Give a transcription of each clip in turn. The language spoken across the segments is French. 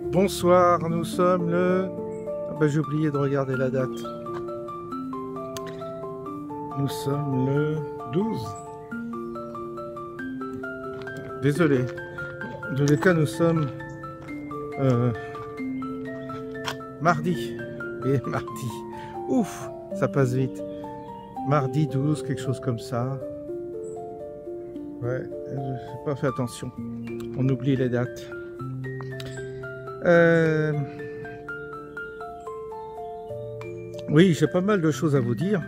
Bonsoir, nous sommes le... Ah ben, j'ai oublié de regarder la date. Nous sommes le 12. Désolé. En tous les cas, nous sommes mardi. Et mardi. Ouf, ça passe vite. Mardi 12, quelque chose comme ça. Ouais, j'ai pas fait attention. On oublie les dates. Oui, j'ai pas mal de choses à vous dire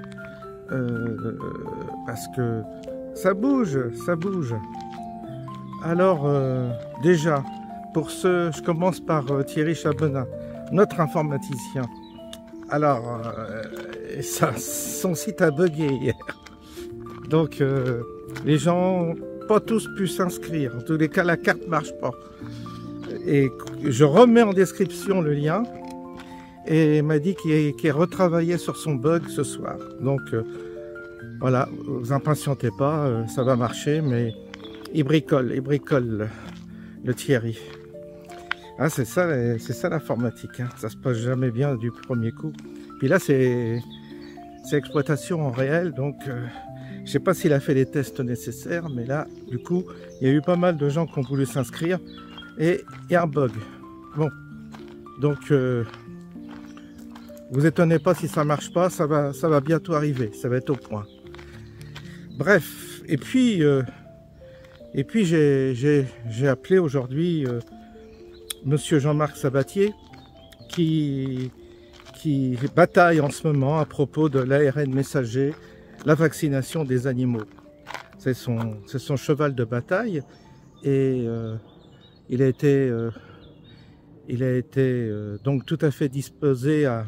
parce que ça bouge. Alors déjà, pour ce, je commence par Thierry Chabonat, notre informaticien. Alors, son site a bugué hier, donc les gens n'ont pas tous pu s'inscrire. En tous les cas, la carte marche pas. Et je remets en description le lien et il m'a dit qu'il retravaillait sur son bug ce soir. Donc voilà, vous impatientez pas, ça va marcher, mais il bricole le Thierry. Ah, c'est ça l'informatique, hein. Ça se passe jamais bien du premier coup. Puis là c'est exploitation en réel, donc je sais pas s'il a fait les tests nécessaires, mais là du coup il y a eu pas mal de gens qui ont voulu s'inscrire. Et il y a un bug. Bon, donc vous étonnez pas si ça marche pas, ça va bientôt arriver, ça va être au point. Bref, et puis j'ai appelé aujourd'hui Monsieur Jean-Marc Sabatier qui bataille en ce moment à propos de l'ARN messager, la vaccination des animaux. C'est son cheval de bataille et il a été donc tout à fait disposé à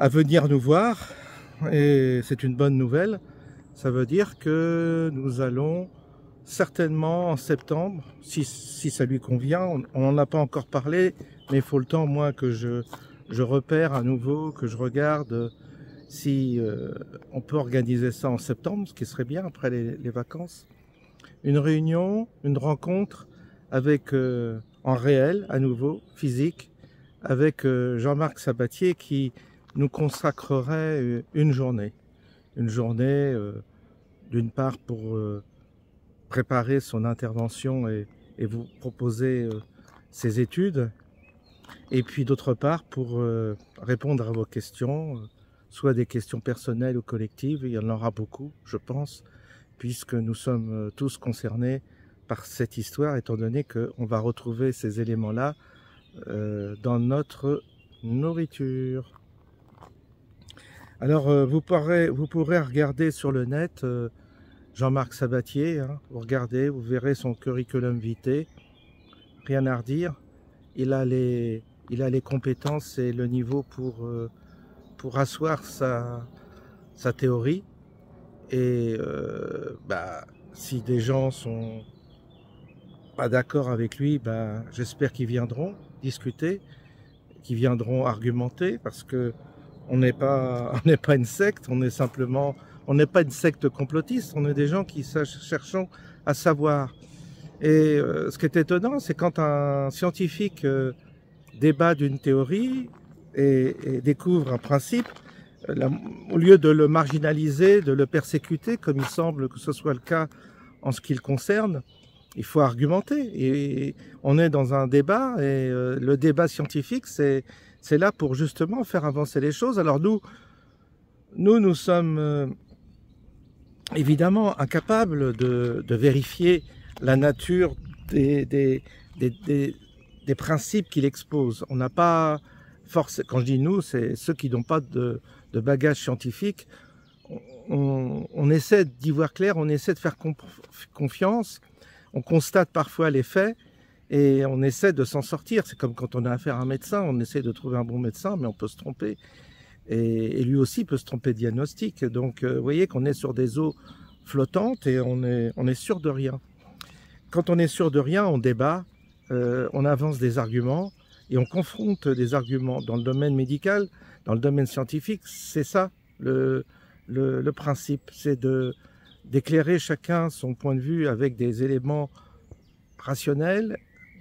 venir nous voir et c'est une bonne nouvelle. Ça veut dire que nous allons certainement en septembre, si ça lui convient, on n'en a pas encore parlé, mais il faut le temps moi que je repère à nouveau, que je regarde si on peut organiser ça en septembre, ce qui serait bien après les vacances. Une réunion, une rencontre avec en réel, à nouveau, physique, avec Jean-Marc Sabatier qui nous consacrerait une journée. Une journée, d'une part pour préparer son intervention et vous proposer ses études, et puis d'autre part pour répondre à vos questions, soit des questions personnelles ou collectives, il y en aura beaucoup, je pense, puisque nous sommes tous concernés par cette histoire, étant donné qu'on va retrouver ces éléments-là dans notre nourriture. Alors, vous pourrez regarder sur le net Jean-Marc Sabatier, hein, vous regardez, vous verrez son curriculum vitae, rien à redire. Il a les compétences et le niveau pour asseoir sa théorie. Et si des gens sont pas d'accord avec lui, j'espère qu'ils viendront discuter, qu'ils viendront argumenter, parce que on n'est pas une secte, on n'est pas une secte complotiste, on est des gens qui cherchons à savoir. Et ce qui est étonnant, c'est quand un scientifique débat d'une théorie et découvre un principe, au lieu de le marginaliser, de le persécuter, comme il semble que ce soit le cas en ce qui le concerne, il faut argumenter. Et on est dans un débat, et le débat scientifique, c'est là pour justement faire avancer les choses. Alors nous sommes évidemment incapables de vérifier la nature des principes qu'il expose. On n'a pas force. Quand je dis nous, c'est ceux qui n'ont pas de bagage scientifique. On essaie d'y voir clair, on essaie de faire confiance, on constate parfois les faits et on essaie de s'en sortir. C'est comme quand on a affaire à un médecin, on essaie de trouver un bon médecin, mais on peut se tromper. Et lui aussi peut se tromper de diagnostic. Donc vous voyez qu'on est sur des eaux flottantes et on est sûr de rien. Quand on est sûr de rien, on débat, on avance des arguments et on confronte des arguments. Dans le domaine médical, dans le domaine scientifique, c'est ça le principe, c'est d'éclairer chacun son point de vue avec des éléments rationnels,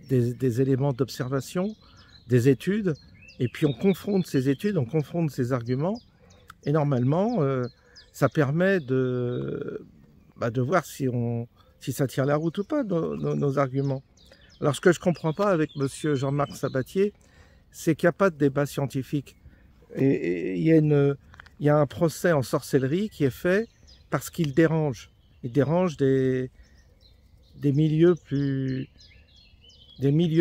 des éléments d'observation, des études, et puis on confronte ces études, on confronte ces arguments, et normalement, ça permet de voir si ça tient la route ou pas, nos arguments. Alors ce que je ne comprends pas avec monsieur Jean-Marc Sabatier, c'est qu'il n'y a pas de débat scientifique. Et il y a un procès en sorcellerie qui est fait parce qu'il dérange. Il dérange des milieux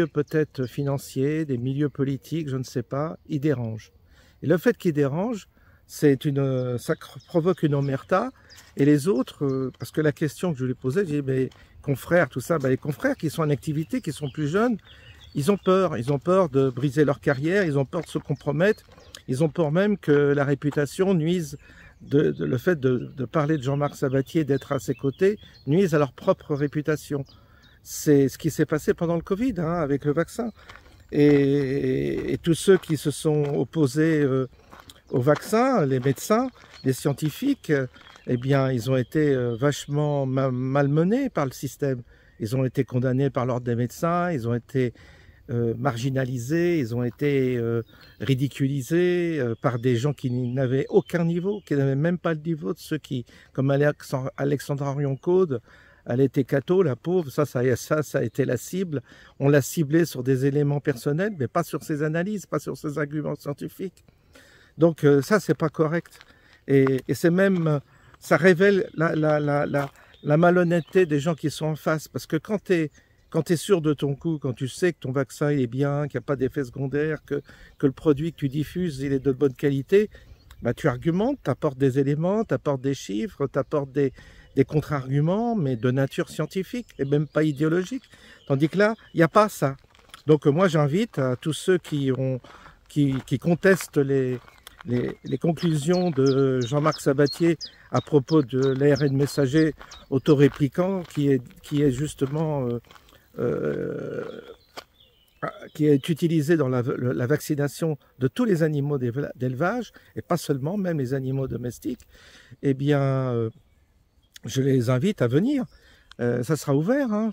peut-être financiers, des milieux politiques, je ne sais pas. Il dérange. Et le fait qu'il dérange, ça provoque une omerta. Et les autres, parce que la question que je lui posais, je dis, mais confrères, tout ça, les confrères qui sont en activité, qui sont plus jeunes, ils ont peur de briser leur carrière, ils ont peur de se compromettre, ils ont peur même que la réputation nuise, le fait de parler de Jean-Marc Sabatier, d'être à ses côtés, nuise à leur propre réputation. C'est ce qui s'est passé pendant le Covid, avec le vaccin. Et tous ceux qui se sont opposés au vaccin, les médecins, les scientifiques, eh bien, ils ont été vachement malmenés par le système. Ils ont été condamnés par l'ordre des médecins, ils ont été marginalisés, ils ont été ridiculisés par des gens qui n'avaient aucun niveau, qui n'avaient même pas le niveau de ceux qui, comme Alexandra Rion-Caude, elle était catho, la pauvre, ça a été la cible. On l'a ciblée sur des éléments personnels, mais pas sur ses analyses, pas sur ses arguments scientifiques. Donc ça, c'est pas correct. Et c'est même, ça révèle la malhonnêteté des gens qui sont en face. Parce que quand tu es sûr de ton coup, quand tu sais que ton vaccin il est bien, qu'il n'y a pas d'effet secondaire, que le produit que tu diffuses il est de bonne qualité, tu argumentes, tu apportes des éléments, tu apportes des chiffres, tu apportes des contre-arguments, mais de nature scientifique et même pas idéologique. Tandis que là, il n'y a pas ça. Donc moi j'invite à tous ceux qui contestent les conclusions de Jean-Marc Sabatier à propos de l'ARN messager autorépliquant qui est justement qui est utilisé dans la vaccination de tous les animaux d'élevage, et pas seulement, même les animaux domestiques, eh bien, je les invite à venir. Ça sera ouvert, on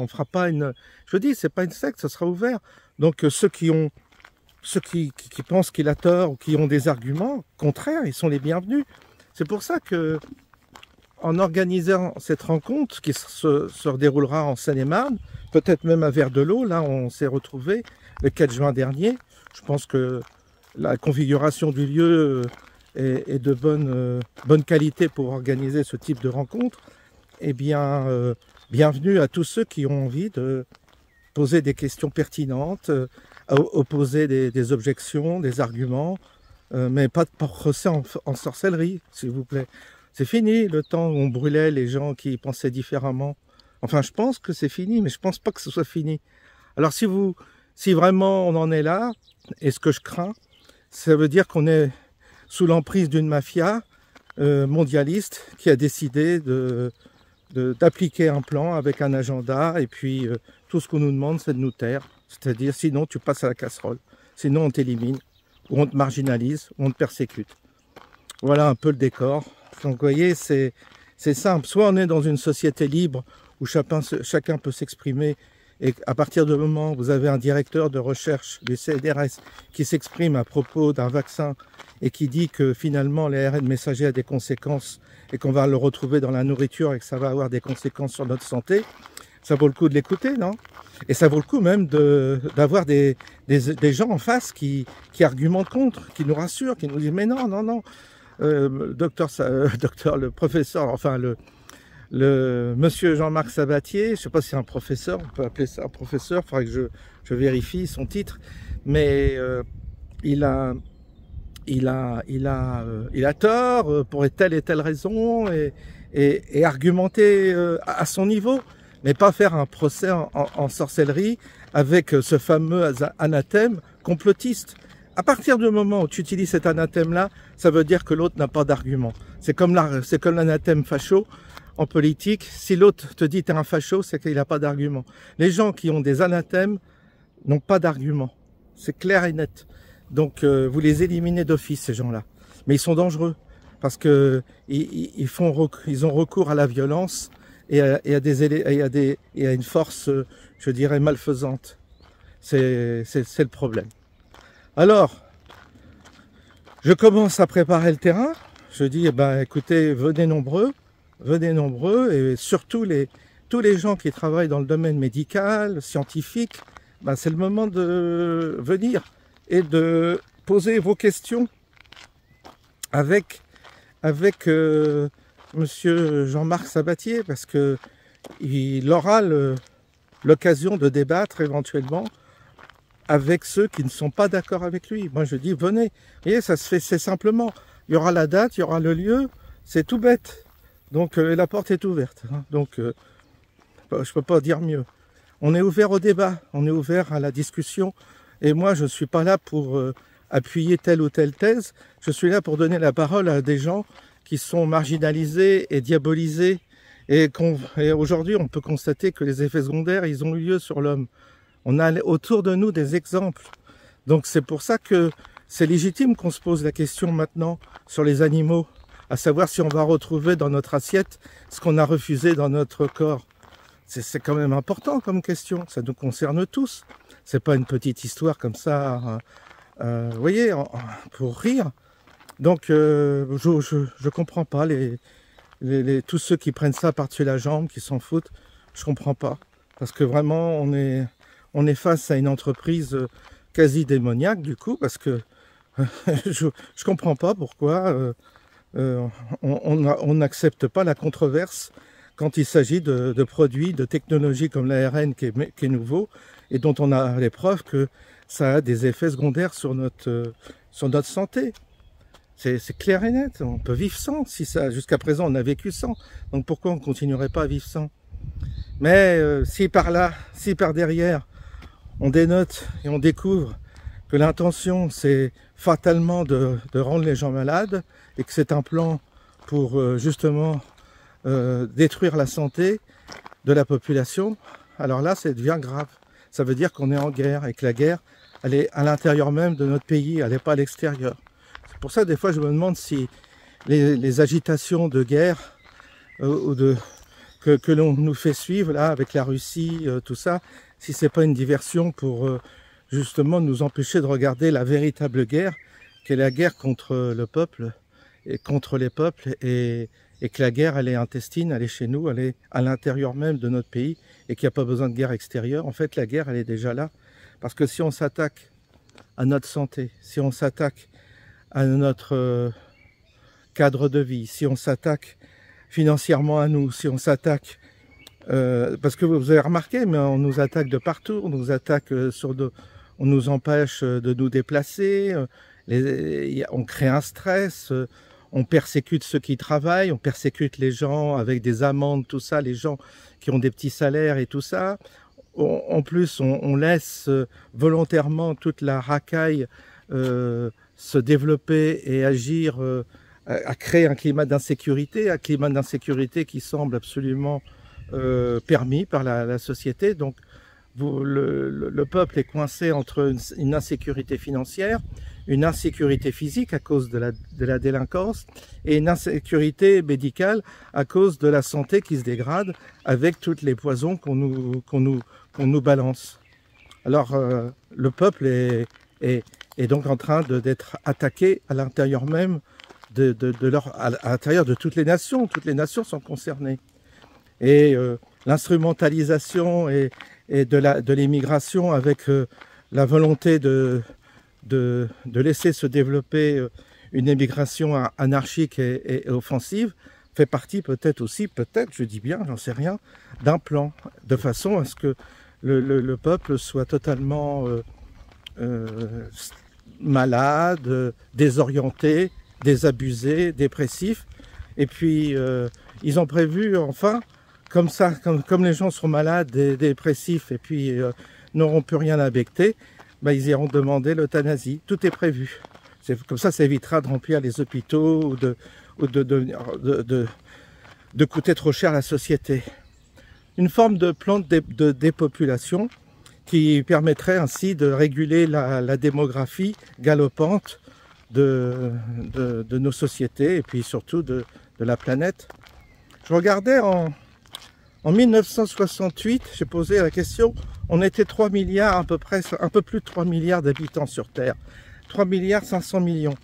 fera pas je dis, c'est pas une secte, ça sera ouvert. Donc ceux qui pensent qu'il a tort ou qui ont des arguments contraires, ils sont les bienvenus. C'est pour ça que, en organisant cette rencontre qui se déroulera en Seine-et-Marne, peut-être même à Vers-de-l'Eau, là on s'est retrouvés le 4 juin dernier. Je pense que la configuration du lieu est de bonne qualité pour organiser ce type de rencontre. Eh bien, bienvenue à tous ceux qui ont envie de poser des questions pertinentes, opposer des objections, des arguments, mais pas de procès en sorcellerie, s'il vous plaît. C'est fini le temps où on brûlait les gens qui pensaient différemment. Enfin, je pense que c'est fini, mais je pense pas que ce soit fini. Alors si vraiment on en est là, et ce que je crains, ça veut dire qu'on est sous l'emprise d'une mafia mondialiste qui a décidé d'appliquer un plan avec un agenda, et puis tout ce qu'on nous demande, c'est de nous taire. C'est-à-dire, sinon tu passes à la casserole, sinon on t'élimine, ou on te marginalise, ou on te persécute. Voilà un peu le décor. Donc vous voyez, c'est simple. Soit on est dans une société libre où chacun peut s'exprimer et à partir du moment où vous avez un directeur de recherche du CNRS qui s'exprime à propos d'un vaccin et qui dit que finalement l'ARN messager a des conséquences et qu'on va le retrouver dans la nourriture et que ça va avoir des conséquences sur notre santé, ça vaut le coup de l'écouter, non? Et ça vaut le coup même d'avoir des gens en face qui argumentent contre, qui nous rassurent, qui nous disent mais non, non, non, le professeur, enfin le monsieur Jean-Marc Sabatier, je sais pas si c'est un professeur, on peut appeler ça un professeur, il faudrait que je vérifie son titre, mais il a tort pour telle et telle raison et argumenter à son niveau, mais pas faire un procès en sorcellerie avec ce fameux anathème complotiste. À partir du moment où tu utilises cet anathème-là, ça veut dire que l'autre n'a pas d'argument. C'est comme l'anathème facho en politique. Si l'autre te dit t'es un facho, c'est qu'il n'a pas d'argument. Les gens qui ont des anathèmes n'ont pas d'argument. C'est clair et net. Donc vous les éliminez d'office, ces gens-là. Mais ils sont dangereux parce que ils ont recours à la violence et à une force, je dirais, malfaisante. C'est le problème. Alors, je commence à préparer le terrain. Je dis, eh ben, écoutez, venez nombreux, et surtout tous les gens qui travaillent dans le domaine médical, scientifique, ben, c'est le moment de venir et de poser vos questions avec monsieur Jean-Marc Sabatier, parce que il aura l'occasion de débattre éventuellement avec ceux qui ne sont pas d'accord avec lui. Moi je dis venez, vous voyez, ça se fait, c'est simplement, il y aura la date, il y aura le lieu, c'est tout bête. Donc la porte est ouverte, hein. Donc je peux pas dire mieux. On est ouvert au débat, on est ouvert à la discussion, et moi je suis pas là pour appuyer telle ou telle thèse, je suis là pour donner la parole à des gens qui sont marginalisés et diabolisés, et aujourd'hui on peut constater que les effets secondaires ils ont eu lieu sur l'homme. On a autour de nous des exemples. Donc c'est pour ça que c'est légitime qu'on se pose la question maintenant sur les animaux, à savoir si on va retrouver dans notre assiette ce qu'on a refusé dans notre corps. C'est quand même important comme question, ça nous concerne tous. C'est pas une petite histoire comme ça, vous voyez, pour rire. Donc je comprends pas tous ceux qui prennent ça par-dessus la jambe, qui s'en foutent. Je comprends pas, parce que vraiment on est face à une entreprise quasi démoniaque du coup, parce que je comprends pas pourquoi on n'accepte pas la controverse quand il s'agit de produits, de technologies comme l'ARN qui est nouveau et dont on a les preuves que ça a des effets secondaires sur notre santé. C'est clair et net, on peut vivre sans, jusqu'à présent on a vécu sans, donc pourquoi on ne continuerait pas à vivre sans? Mais si par derrière, on dénote et on découvre que l'intention c'est fatalement de rendre les gens malades et que c'est un plan pour justement détruire la santé de la population, alors là ça devient grave. Ça veut dire qu'on est en guerre et que la guerre elle est à l'intérieur même de notre pays, elle n'est pas à l'extérieur. C'est pour ça des fois je me demande si les agitations de guerre que l'on nous fait suivre là avec la Russie, tout ça, si c'est pas une diversion pour justement nous empêcher de regarder la véritable guerre, qui est la guerre contre le peuple et contre les peuples, et que la guerre elle est intestine, elle est chez nous, elle est à l'intérieur même de notre pays, et qu'il n'y a pas besoin de guerre extérieure. En fait la guerre elle est déjà là, parce que si on s'attaque à notre santé, si on s'attaque à notre cadre de vie, si on s'attaque financièrement à nous, si on s'attaque, parce que vous avez remarqué, mais on nous attaque de partout, on nous attaque on nous empêche de nous déplacer, on crée un stress, on persécute ceux qui travaillent, on persécute les gens avec des amendes, tout ça, les gens qui ont des petits salaires et tout ça. En plus, on laisse volontairement toute la racaille se développer et agir, à créer un climat d'insécurité qui semble absolument permis par la société. Donc le peuple est coincé entre une insécurité financière, une insécurité physique à cause de la délinquance et une insécurité médicale à cause de la santé qui se dégrade avec tous les poisons qu'on nous balance. Alors le peuple est donc en train d'être attaqué à l'intérieur même à l'intérieur de toutes les nations. Toutes les nations sont concernées. Et l'instrumentalisation et de l'immigration avec la volonté de laisser se développer une immigration anarchique et offensive fait partie peut-être aussi, je dis bien, j'en sais rien, d'un plan, de façon à ce que le peuple soit totalement malade, désorienté, désabusé, dépressif. Et puis ils ont prévu enfin, comme ça, comme les gens sont malades et dépressifs et puis n'auront plus rien à becter, ben, ils iront demander l'euthanasie. Tout est prévu. Comme ça évitera de remplir les hôpitaux ou de coûter trop cher à la société. Une forme de plan de dépopulation qui permettrait ainsi de réguler la démographie galopante de nos sociétés et puis surtout de la planète. Je regardais en 1968, j'ai posé la question, on était 3 milliards à peu près, un peu plus de 3 milliards d'habitants sur Terre. 3 milliards 500 millions.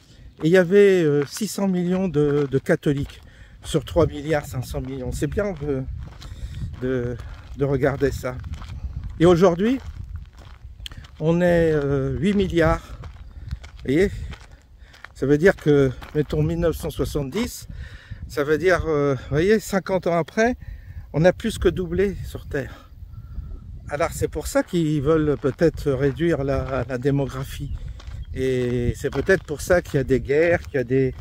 Et il y avait 600 millions de catholiques sur 3 milliards 500 millions. C'est bien de regarder ça. Et aujourd'hui, on est 8 milliards. Vous voyez, ça veut dire que, mettons 1970, ça veut dire, vous voyez, 50 ans après, on a plus que doublé sur Terre. Alors c'est pour ça qu'ils veulent peut-être réduire la démographie. Et c'est peut-être pour ça qu'il y a des guerres, qu'il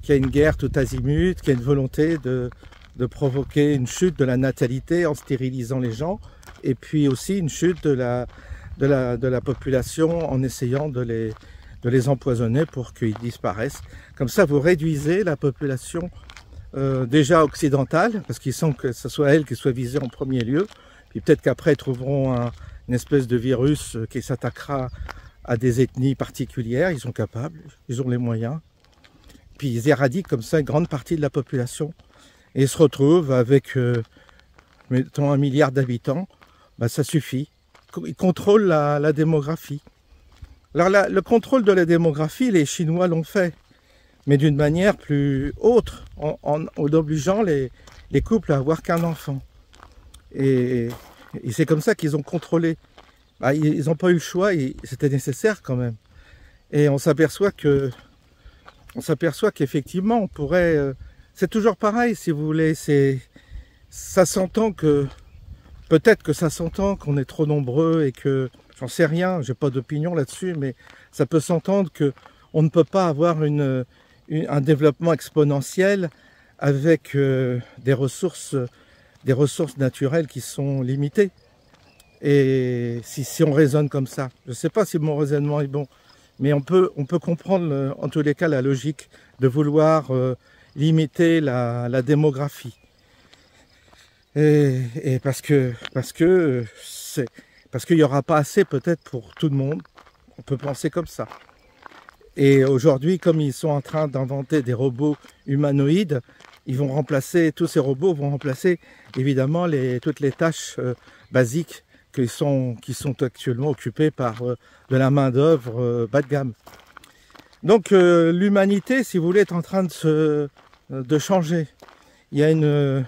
y a une guerre tout azimut, qu'il y a une volonté de provoquer une chute de la natalité en stérilisant les gens, et puis aussi une chute de la population en essayant de les empoisonner pour qu'ils disparaissent. Comme ça, vous réduisez la population déjà occidentale, parce qu'ils sentent que ce soit elle qui soit visée en premier lieu, puis peut-être qu'après ils trouveront une espèce de virus qui s'attaquera à des ethnies particulières, ils sont capables, ils ont les moyens, puis ils éradiquent comme ça une grande partie de la population, et ils se retrouvent avec, mettons, 1 milliard d'habitants, ben, ça suffit. Ils contrôlent la démographie. Alors le contrôle de la démographie, les Chinois l'ont fait, mais d'une manière plus autre, en obligeant les couples à avoir qu'un enfant. Et c'est comme ça qu'ils ont contrôlé. Bah, ils n'ont pas eu le choix, c'était nécessaire quand même. Et on s'aperçoit qu'effectivement, on pourrait... c'est toujours pareil, si vous voulez. Ça s'entend que... Peut-être que ça s'entend qu'on est trop nombreux et que... J'en sais rien, j'ai pas d'opinion là-dessus, mais ça peut s'entendre qu'on ne peut pas avoir un développement exponentiel avec des ressources naturelles qui sont limitées. Et si on raisonne comme ça, je ne sais pas si mon raisonnement est bon, mais on peut comprendre en tous les cas la logique de vouloir limiter la démographie. Et parce qu'il n'y aura pas assez peut-être pour tout le monde, on peut penser comme ça. Et aujourd'hui, comme ils sont en train d'inventer des robots humanoïdes, tous ces robots vont remplacer évidemment toutes les tâches basiques qui sont actuellement occupées par de la main d'œuvre bas de gamme. Donc l'humanité, si vous voulez, est en train de changer. Il y a une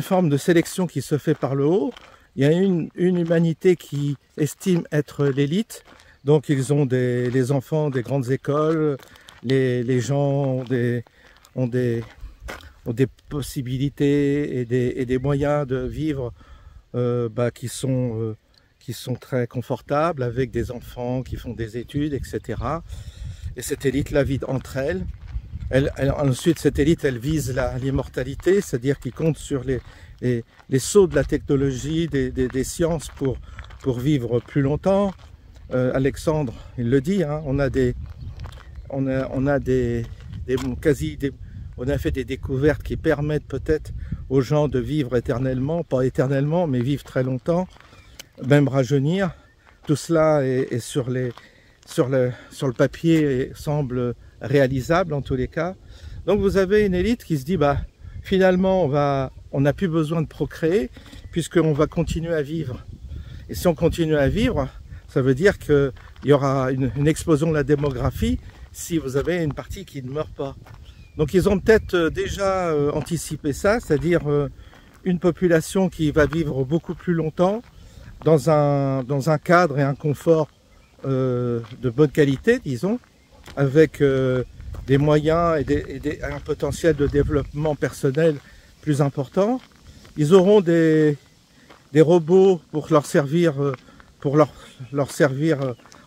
forme de sélection qui se fait par le haut. Il y a une humanité qui estime être l'élite. Donc ils ont les enfants des grandes écoles, les gens ont des possibilités et des moyens de vivre qui sont très confortables, avec des enfants qui font des études, etc. Et cette élite la vit entre elles. Ensuite, cette élite, elle vise l'immortalité, c'est-à-dire qu'ils compte sur les sauts de la technologie, des sciences pour vivre plus longtemps. Alexandre, il le dit, hein, on a fait des découvertes qui permettent peut-être aux gens de vivre éternellement, pas éternellement, mais vivre très longtemps. même rajeunir. Tout cela est sur le papier et semble réalisable en tous les cas. Donc vous avez une élite qui se dit, bah finalement on n'a plus besoin de procréer puisqu'on va continuer à vivre. Et si on continue à vivre, ça veut dire qu'il y aura une explosion de la démographie si vous avez une partie qui ne meurt pas. Donc ils ont peut-être déjà anticipé ça, c'est-à-dire une population qui va vivre beaucoup plus longtemps dans un cadre et un confort de bonne qualité, disons, avec des moyens et un potentiel de développement personnel plus important. Ils auront des robots pour leur servir,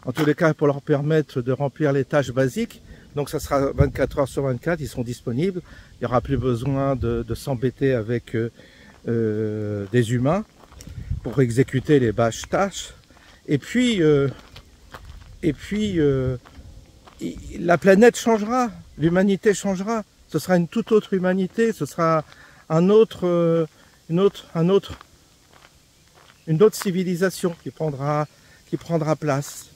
en tous les cas pour leur permettre de remplir les tâches basiques. Donc ça sera 24 heures sur 24, ils seront disponibles. Il n'y aura plus besoin de s'embêter avec des humains pour exécuter les bâches tâches. Et puis la planète changera, l'humanité changera. Ce sera une toute autre humanité, ce sera une autre civilisation qui prendra place.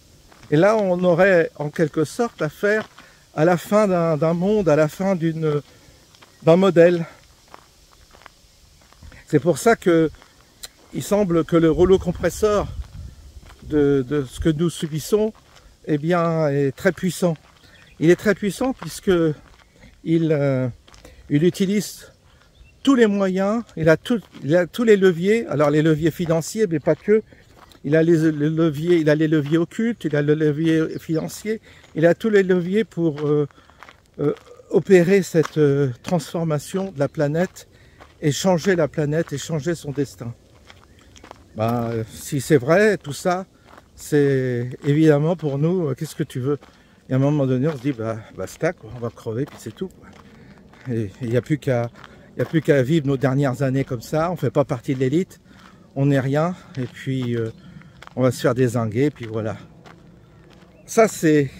Et là, on aurait en quelque sorte affaire à la fin d'un monde, à la fin d'un modèle. C'est pour ça que il semble que le rouleau compresseur de ce que nous subissons, eh bien, est très puissant. Il est très puissant puisque il utilise tous les moyens, il a tous les leviers, alors les leviers financiers, mais pas que. Il a les leviers occultes, il a le levier financier, il a tous les leviers pour opérer cette transformation de la planète et changer la planète et changer son destin. Bah, si c'est vrai, tout ça, c'est évidemment pour nous, qu'est-ce que tu veux? Et à un moment donné, on se dit, bah, basta, quoi, on va crever, puis c'est tout, quoi. Et il n'y a plus qu'à vivre nos dernières années comme ça, on ne fait pas partie de l'élite, on n'est rien, et puis on va se faire dézinguer, puis voilà. Ça, c'est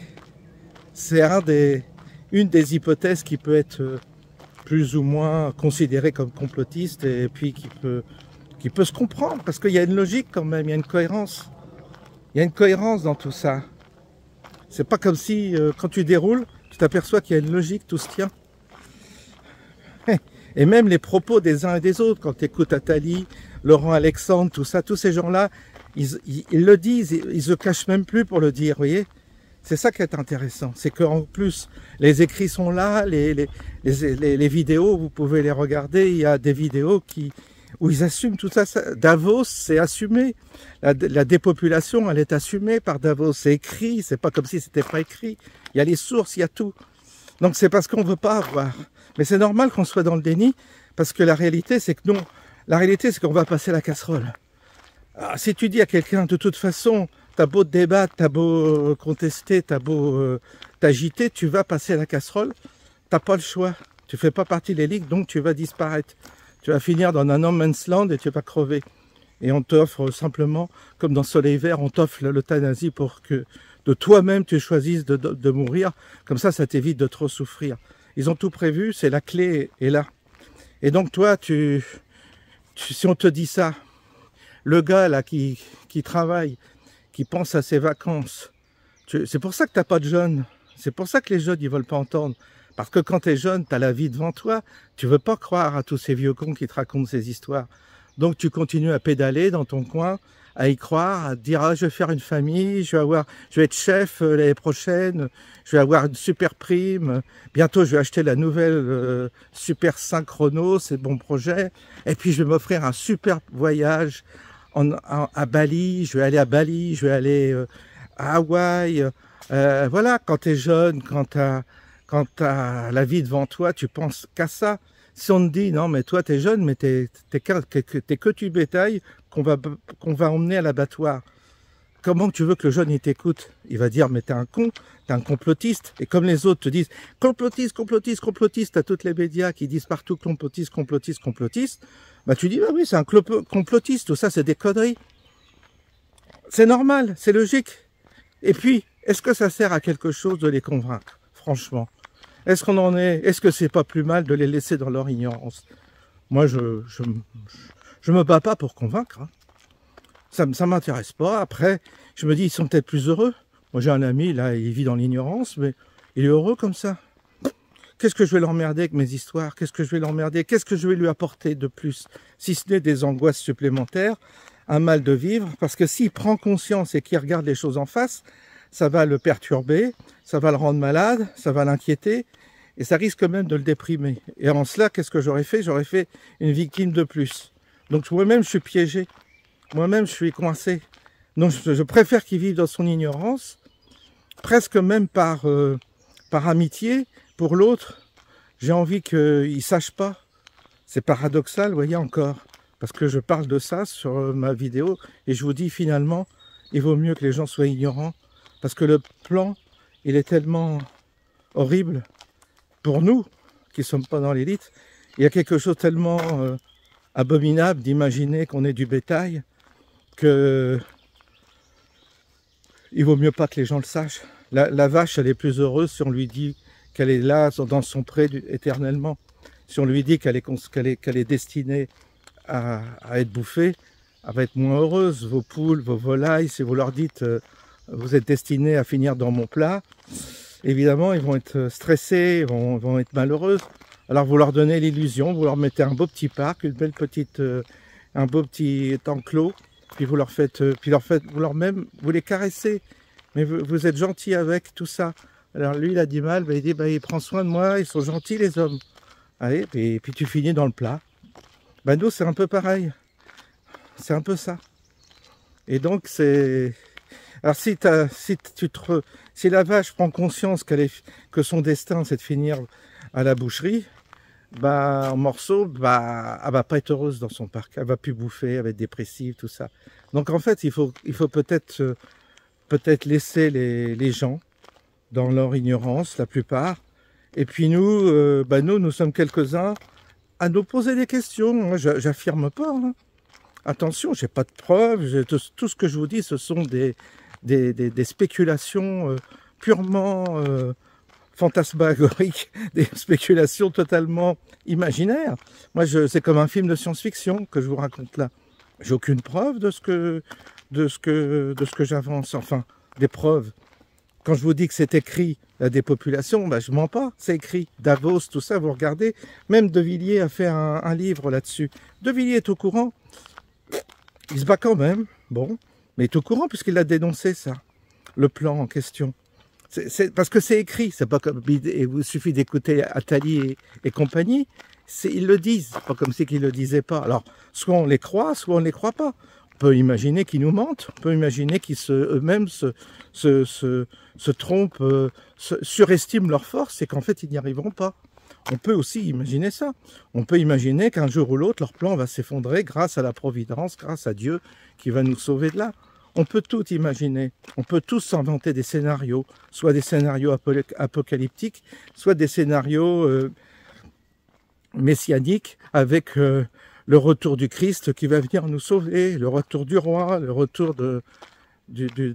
une des hypothèses qui peut être plus ou moins considérée comme complotiste, et puis qui peut se comprendre, parce qu'il y a une logique quand même, il y a une cohérence. Il y a une cohérence dans tout ça. C'est pas comme si, quand tu déroules, tu t'aperçois qu'il y a une logique, tout se tient. Et même les propos des uns et des autres, quand tu écoutes Attali, Laurent Alexandre, tout ça, tous ces gens-là, ils le disent, ils se cachent même plus pour le dire, vous voyez. C'est ça qui est intéressant, c'est qu'en plus, les écrits sont là, les vidéos, vous pouvez les regarder, il y a des vidéos où ils assument tout ça. Davos, c'est assumé. La dépopulation, elle est assumée par Davos. C'est écrit, c'est pas comme si c'était pas écrit. Il y a les sources, il y a tout. Donc c'est parce qu'on veut pas avoir. Mais c'est normal qu'on soit dans le déni, parce que la réalité, c'est que non. La réalité, c'est qu'on va passer la casserole. Alors, si tu dis à quelqu'un, de toute façon, t'as beau te débattre, t'as beau contester, t'as beau t'agiter, tu vas passer la casserole, t'as pas le choix. Tu fais pas partie de l'élite, donc tu vas disparaître. Tu vas finir dans un no man's land et tu vas crever. Et on t'offre simplement, comme dans Soleil Vert, on t'offre l'euthanasie pour que de toi-même tu choisisses de mourir. Comme ça t'évite de trop souffrir. Ils ont tout prévu, c'est la clé est là. Et donc toi, si on te dit ça, le gars là qui travaille, qui pense à ses vacances, c'est pour ça que t'as pas de jeunes. C'est pour ça que les jeunes ils veulent pas entendre. Parce que quand tu es jeune, tu as la vie devant toi, tu veux pas croire à tous ces vieux cons qui te racontent ces histoires. Donc tu continues à pédaler dans ton coin, à y croire, à te dire ah, je vais faire une famille, je vais être chef l'année prochaine, je vais avoir une super prime, bientôt je vais acheter la nouvelle Super 5 Chrono, c'est bon projet, et puis je vais m'offrir un super voyage à Bali, je vais aller à Bali, je vais aller à Hawaï. Voilà, quand tu es jeune, quand tu as la vie devant toi, tu penses qu'à ça. Si on te dit, non, mais toi, tu es jeune, mais t'es que du bétail qu'on va emmener à l'abattoir. Comment tu veux que le jeune, il t'écoute? Il va dire, mais t'es un con, t'es un complotiste. Et comme les autres te disent, complotiste, complotiste, complotiste, à toutes les médias qui disent partout complotiste, complotiste, complotiste, bah tu dis, bah oui, c'est un complotiste, tout ça, c'est des conneries. C'est normal, c'est logique. Et puis, est-ce que ça sert à quelque chose de les convaincre? Franchement. Est-ce que c'est pas plus mal de les laisser dans leur ignorance? Moi, je me bats pas pour convaincre. Hein. Ça m'intéresse pas. Après, je me dis, ils sont peut-être plus heureux. Moi, j'ai un ami, là, il vit dans l'ignorance, mais il est heureux comme ça. Qu'est-ce que je vais l'emmerder avec mes histoires? Qu'est-ce que je vais l'emmerder? Qu'est-ce que je vais lui apporter de plus? Si ce n'est des angoisses supplémentaires, un mal de vivre, parce que s'il prend conscience et qu'il regarde les choses en face, ça va le perturber, ça va le rendre malade, ça va l'inquiéter, et ça risque même de le déprimer. Et en cela, qu'est-ce que j'aurais fait? J'aurais fait une victime de plus. Donc moi-même, je suis piégé. Moi-même, je suis coincé. Donc je préfère qu'il vive dans son ignorance, presque même par amitié pour l'autre. J'ai envie qu'il ne sache pas. C'est paradoxal, vous voyez encore. Parce que je parle de ça sur ma vidéo et je vous dis finalement, il vaut mieux que les gens soient ignorants. Parce que le plan, il est tellement horrible pour nous, qui ne sommes pas dans l'élite. Il y a quelque chose tellement abominable d'imaginer qu'on est du bétail que il vaut mieux pas que les gens le sachent. La vache, elle est plus heureuse si on lui dit qu'elle est là, dans son pré éternellement. Si on lui dit qu'elle est destinée à être bouffée, elle va être moins heureuse. Vos poules, vos volailles, si vous leur dites vous êtes destinés à finir dans mon plat, évidemment, ils vont être stressés, ils vont être malheureux. Alors vous leur donnez l'illusion, vous leur mettez un beau petit parc, une belle petite, un beau petit enclos, puis vous les caressez, mais vous êtes gentil avec tout ça. Alors lui, il a du mal, il dit, il prend soin de moi, ils sont gentils les hommes. Allez, et puis tu finis dans le plat. Nous, c'est un peu pareil. C'est un peu ça. Et donc, c'est... Alors, si la vache prend conscience que son destin, c'est de finir à la boucherie, en morceaux, elle va pas être heureuse dans son parc. Elle va plus bouffer, elle va être dépressive, tout ça. Donc, en fait, il faut peut-être laisser les gens dans leur ignorance, la plupart. Et puis nous sommes quelques-uns à nous poser des questions. Moi, j'affirme pas. Hein. Attention, j'ai pas de preuves. Tout ce que je vous dis, ce sont des spéculations purement fantasmagoriques, des spéculations totalement imaginaires. Moi, c'est comme un film de science-fiction que je vous raconte là. J'ai aucune preuve de ce que j'avance. Enfin, des preuves. Quand je vous dis que c'est écrit, la dépopulation, je mens pas, c'est écrit. Davos, tout ça, vous regardez. Même De Villiers a fait un livre là-dessus. De Villiers est au courant. Il se bat quand même, bon, mais il est au courant puisqu'il a dénoncé ça, le plan en question. Parce que c'est écrit, c'est pas comme... Il vous suffit d'écouter Attali et compagnie, ils le disent, pas comme si qu'ils le disaient pas. Alors, soit on les croit, soit on ne les croit pas. On peut imaginer qu'ils nous mentent, on peut imaginer qu'ils eux-mêmes se trompent, surestiment leur force et qu'en fait, ils n'y arriveront pas. On peut aussi imaginer ça. On peut imaginer qu'un jour ou l'autre, leur plan va s'effondrer grâce à la providence, grâce à Dieu qui va nous sauver de là. On peut tout imaginer. On peut tous s'inventer des scénarios, soit des scénarios apocalyptiques, soit des scénarios messianiques avec le retour du Christ qui va venir nous sauver, le retour du roi, le retour de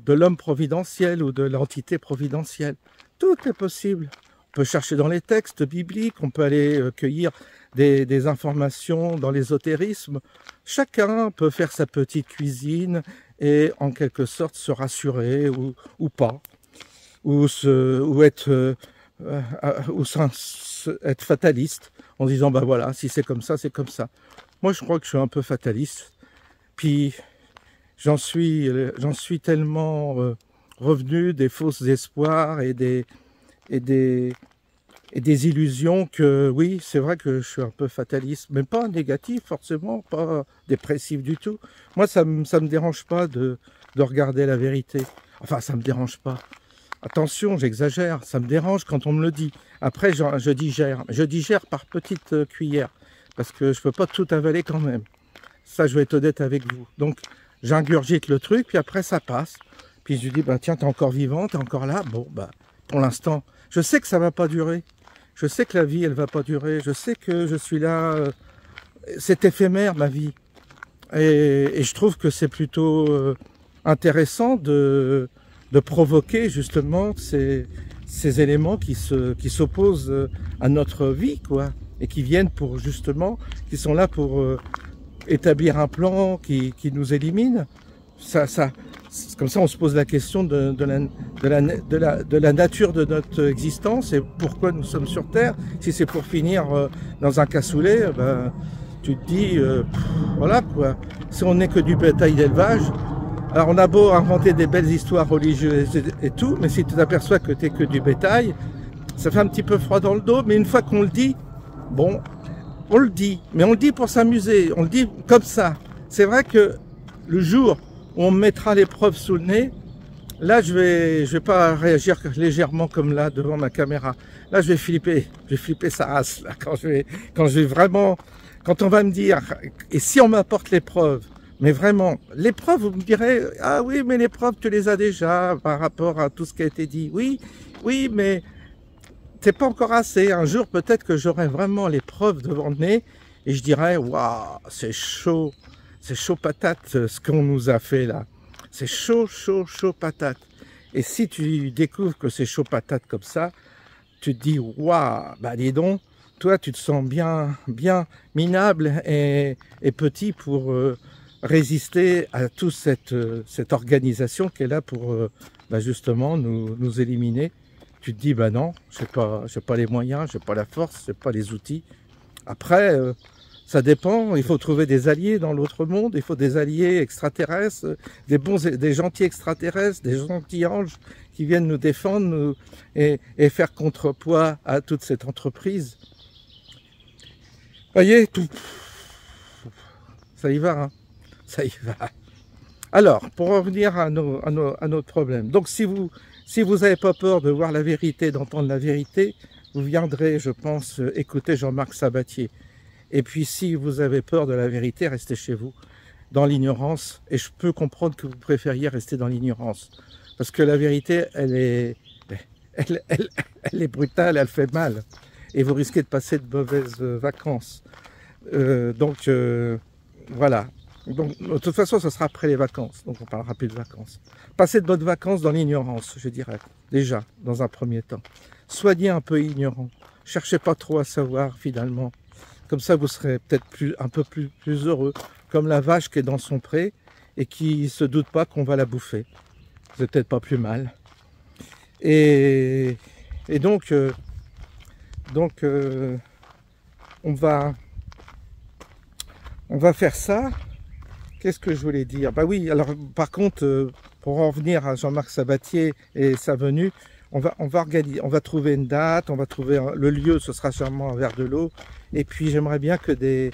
l'homme providentiel ou de l'entité providentielle. Tout est possible. On peut chercher dans les textes bibliques, on peut aller cueillir des informations dans l'ésotérisme. Chacun peut faire sa petite cuisine et en quelque sorte se rassurer ou pas, ou être fataliste en disant voilà, si c'est comme ça, c'est comme ça. Moi je crois que je suis un peu fataliste, puis j'en suis tellement revenu des fausses espoirs et des illusions que oui, c'est vrai que je suis un peu fataliste, mais pas négatif forcément, pas dépressif du tout. Moi, ça me dérange pas de regarder la vérité. Enfin, ça me dérange pas. Attention, j'exagère, ça me dérange quand on me le dit. Après, je digère par petites cuillères, parce que je peux pas tout avaler quand même. Ça, je vais être honnête avec vous. Donc, j'ingurgite le truc, puis après, ça passe. Puis je dis, tiens, t'es encore vivant, t'es encore là. Bon, pour l'instant, je sais que ça va pas durer. Je sais que la vie, elle va pas durer. Je sais que je suis là. C'est éphémère, ma vie. Et je trouve que c'est plutôt intéressant de provoquer justement ces éléments qui s'opposent à notre vie, quoi. Et qui viennent qui sont là pour établir un plan qui nous élimine. comme ça, on se pose la question de la nature de notre existence et pourquoi nous sommes sur Terre. Si c'est pour finir dans un cassoulet, ben, tu te dis, voilà quoi. Si on n'est que du bétail d'élevage, alors on a beau inventer des belles histoires religieuses et tout, mais si tu t'aperçois que tu n'es que du bétail, ça fait un petit peu froid dans le dos. Mais une fois qu'on le dit, bon, on le dit, mais on le dit pour s'amuser, on le dit comme ça. C'est vrai que le jour où on me mettra l'épreuve sous le nez, là je vais pas réagir légèrement comme là devant ma caméra. Là je vais flipper sa race là quand je vais vraiment, quand on va me dire, et si on m'apporte l'épreuve, mais vraiment l'épreuve, vous me direz, ah oui mais l'épreuve tu les as déjà par rapport à tout ce qui a été dit. Oui, mais c'est pas encore assez. Un jour peut-être que j'aurai vraiment l'épreuve devant le nez et je dirais, waouh, c'est chaud patate ce qu'on nous a fait là. C'est chaud patate. Et si tu découvres que c'est chaud patate comme ça, tu te dis, waouh, bah dis donc, toi tu te sens bien minable et petit pour résister à toute cette organisation qui est là pour bah justement nous éliminer. Tu te dis, bah non, j'ai pas les moyens, j'ai pas la force, j'ai pas les outils. Après, ça dépend, il faut trouver des alliés dans l'autre monde, il faut des alliés extraterrestres, des gentils extraterrestres, des gentils anges qui viennent nous défendre et faire contrepoids à toute cette entreprise. Voyez, tout, ça y va, hein, ça y va. Alors, pour revenir à notre problème, donc si vous n'avez pas peur de voir la vérité, d'entendre la vérité, vous viendrez, je pense, écouter Jean-Marc Sabatier. Et puis si vous avez peur de la vérité, restez chez vous, dans l'ignorance. Et je peux comprendre que vous préfériez rester dans l'ignorance. Parce que la vérité, elle est brutale, elle fait mal. Et vous risquez de passer de mauvaises vacances. Voilà. Donc, de toute façon, ce sera après les vacances. Donc on parlera plus de vacances. Passez de bonnes vacances dans l'ignorance, je dirais. Déjà, dans un premier temps. Soyez un peu ignorant. Cherchez pas trop à savoir, finalement. Comme ça, vous serez peut-être un peu plus heureux, comme la vache qui est dans son pré et qui se doute pas qu'on va la bouffer. C'est peut-être pas plus mal. Et donc, on va faire ça. Qu'est-ce que je voulais dire? Bah oui, alors par contre, pour en revenir à Jean-Marc Sabatier et sa venue, on va trouver une date, on va trouver le lieu, ce sera sûrement un verre de l'eau. Et puis j'aimerais bien que des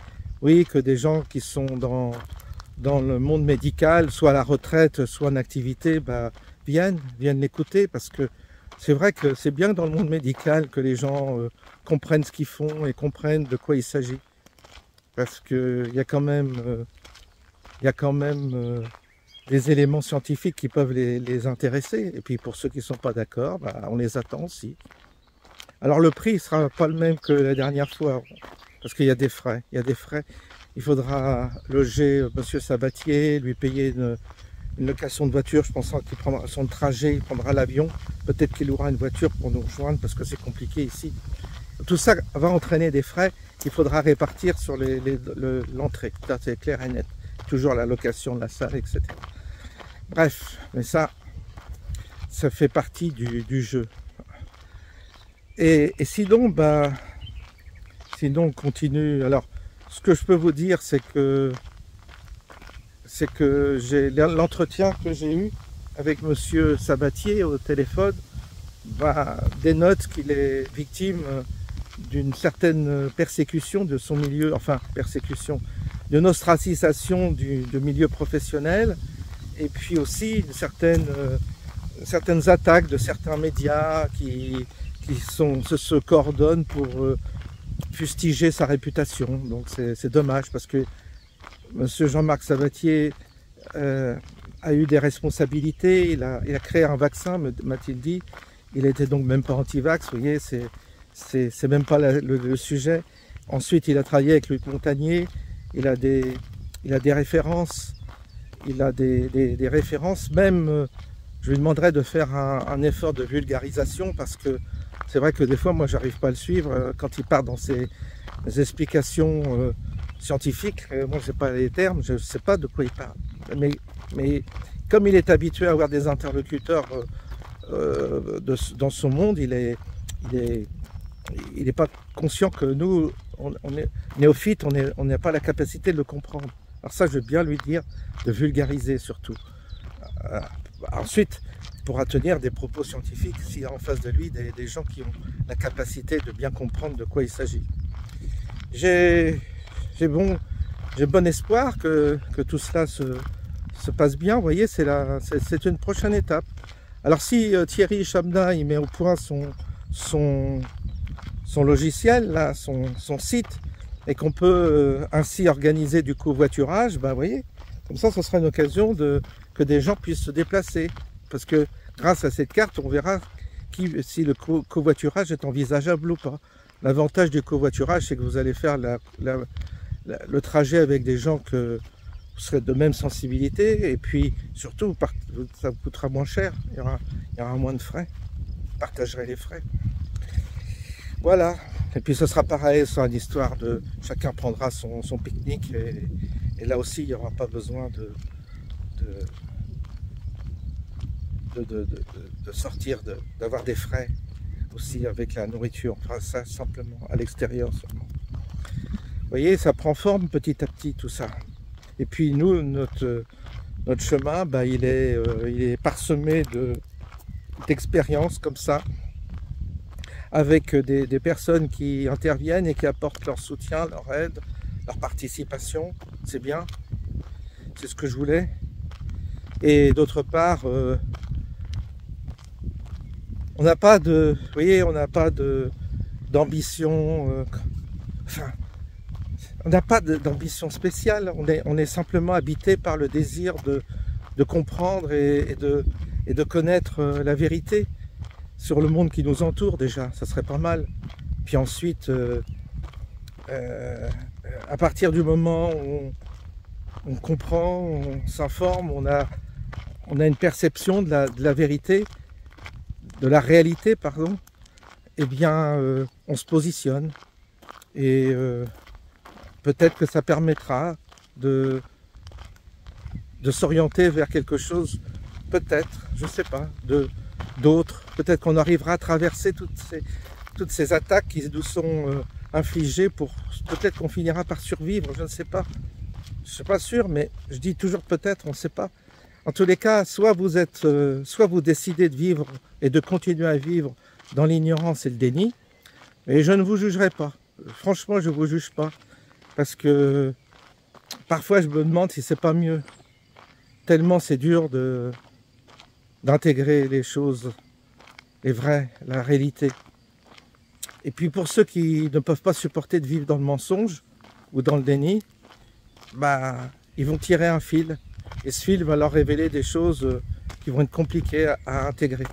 gens qui sont dans le monde médical, soit à la retraite, soit en activité, bah, viennent l'écouter, parce que c'est vrai que c'est bien dans le monde médical que les gens comprennent ce qu'ils font et comprennent de quoi il s'agit. Parce qu'il y a quand même des éléments scientifiques qui peuvent les intéresser. Et puis pour ceux qui ne sont pas d'accord, bah, on les attend aussi. Alors le prix ne sera pas le même que la dernière fois, parce qu'il y a des frais. Il faudra loger Monsieur Sabatier, lui payer une location de voiture. Je pense qu'il prendra son trajet, il prendra l'avion. Peut-être qu'il aura une voiture pour nous rejoindre, parce que c'est compliqué ici. Tout ça va entraîner des frais qu'il faudra répartir sur l'entrée. Ça, c'est clair et net. Toujours la location de la salle, etc. Bref, mais ça fait partie du jeu. Et sinon, bah, on continue. Alors, ce que je peux vous dire, c'est que l'entretien que j'ai eu avec Monsieur Sabatier au téléphone dénote qu'il est victime d'une certaine persécution de son milieu, enfin persécution, d'une ostracisation du milieu professionnel, et puis aussi certaines attaques de certains médias qui se coordonnent pour fustiger sa réputation. Donc c'est dommage, parce que Monsieur Jean-Marc Sabatier a eu des responsabilités, il a créé un vaccin, m'a-t-il dit. Il était donc même pas anti-vax, vous voyez, c'est même pas le sujet. Ensuite, il a travaillé avec Luc Montagnier, il a des références, des références, même je lui demanderais de faire un effort de vulgarisation, parce que c'est vrai que des fois, moi, j'arrive pas à le suivre quand il part dans ses explications scientifiques. Moi, je sais pas les termes, je sais pas de quoi il parle. Mais Mais comme il est habitué à avoir des interlocuteurs dans son monde, il est pas conscient que nous, on est néophytes, on n'a pas la capacité de le comprendre. Alors ça, je veux bien lui dire de vulgariser surtout. Ensuite, il pourra tenir des propos scientifiques s'il y a en face de lui des gens qui ont la capacité de bien comprendre de quoi il s'agit. J'ai bon espoir que tout cela se passe bien. Vous voyez, c'est une prochaine étape. Alors si Thierry Chabdin il met au point son logiciel, là, son site, et qu'on peut ainsi organiser du covoiturage, ben, vous voyez, comme ça, ce sera une occasion que des gens puissent se déplacer. Parce que grâce à cette carte, on verra si le covoiturage est envisageable ou pas. L'avantage du covoiturage, c'est que vous allez faire le trajet avec des gens que vous serez de même sensibilité, et puis surtout, ça vous coûtera moins cher, il y aura moins de frais, vous partagerez les frais. Voilà, et puis ce sera pareil, ce sera une histoire de chacun prendra son pique-nique, et là aussi il n'y aura pas besoin de sortir, d'avoir des frais aussi avec la nourriture. On fera ça simplement à l'extérieur seulement. Vous voyez, ça prend forme petit à petit tout ça. Et puis nous, notre chemin, bah, il est parsemé d'expériences comme ça, avec des personnes qui interviennent et qui apportent leur soutien, leur aide, leur participation. C'est bien, c'est ce que je voulais. Et d'autre part, on n'a pas de, vous voyez, on n'a pas d'ambition, enfin, on n'a pas d'ambition spéciale, on est simplement habité par le désir de comprendre et de connaître la vérité sur le monde qui nous entoure déjà, ça serait pas mal. Puis ensuite, à partir du moment où on comprend, on s'informe, on a une perception de la vérité, de la réalité, pardon, eh bien, on se positionne. Et peut-être que ça permettra de s'orienter vers quelque chose, peut-être, je ne sais pas, d'autre. Peut-être qu'on arrivera à traverser toutes ces attaques qui nous sont infligées peut-être qu'on finira par survivre, je ne sais pas. Je ne suis pas sûr, mais je dis toujours peut-être, on ne sait pas. En tous les cas, soit vous décidez de vivre et de continuer à vivre dans l'ignorance et le déni, et je ne vous jugerai pas. Franchement, je ne vous juge pas. Parce que parfois, je me demande si c'est pas mieux. Tellement c'est dur d'intégrer les choses, les vraies, la réalité. Et puis pour ceux qui ne peuvent pas supporter de vivre dans le mensonge ou dans le déni, bah, ils vont tirer un fil. Et ce fil va leur révéler des choses qui vont être compliquées à intégrer.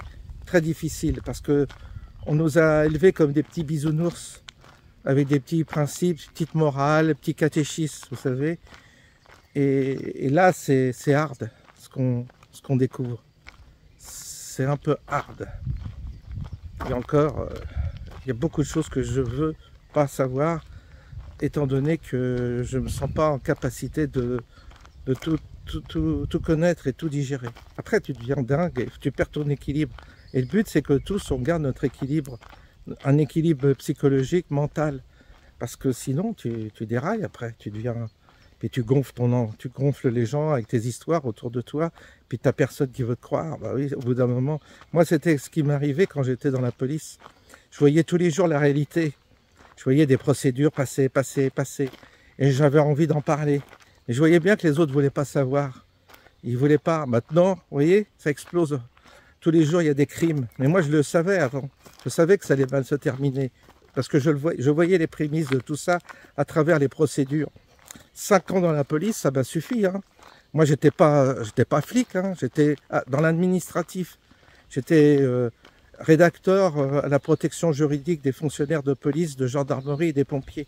Très difficiles, parce que on nous a élevés comme des petits bisounours, avec des petits principes, petites morales, petits catéchismes, vous savez. Et là, c'est hard, ce qu'on découvre. C'est un peu hard. Et encore, il y a beaucoup de choses que je veux pas savoir, étant donné que je ne me sens pas en capacité de tout connaître et tout digérer. Après, tu deviens dingue et tu perds ton équilibre. Et le but, c'est que tous, on garde notre équilibre, un équilibre psychologique, mental. Parce que sinon, tu dérailles après, tu deviens... Puis tu gonfles les gens avec tes histoires autour de toi, puis tu n'as personne qui veut te croire. Bah oui, au bout d'un moment, moi c'était ce qui m'arrivait quand j'étais dans la police. Je voyais tous les jours la réalité. Je voyais des procédures passer. Et j'avais envie d'en parler. Et je voyais bien que les autres ne voulaient pas savoir. Ils ne voulaient pas. Maintenant, vous voyez, ça explose. Tous les jours, il y a des crimes. Mais moi, je le savais avant. Je savais que ça allait mal se terminer. Parce que je voyais les prémices de tout ça à travers les procédures. 5 ans dans la police, ça m'a suffi. Hein. Moi, j'étais pas flic, hein. J'étais dans l'administratif. J'étais rédacteur à la protection juridique des fonctionnaires de police, de gendarmerie et des pompiers.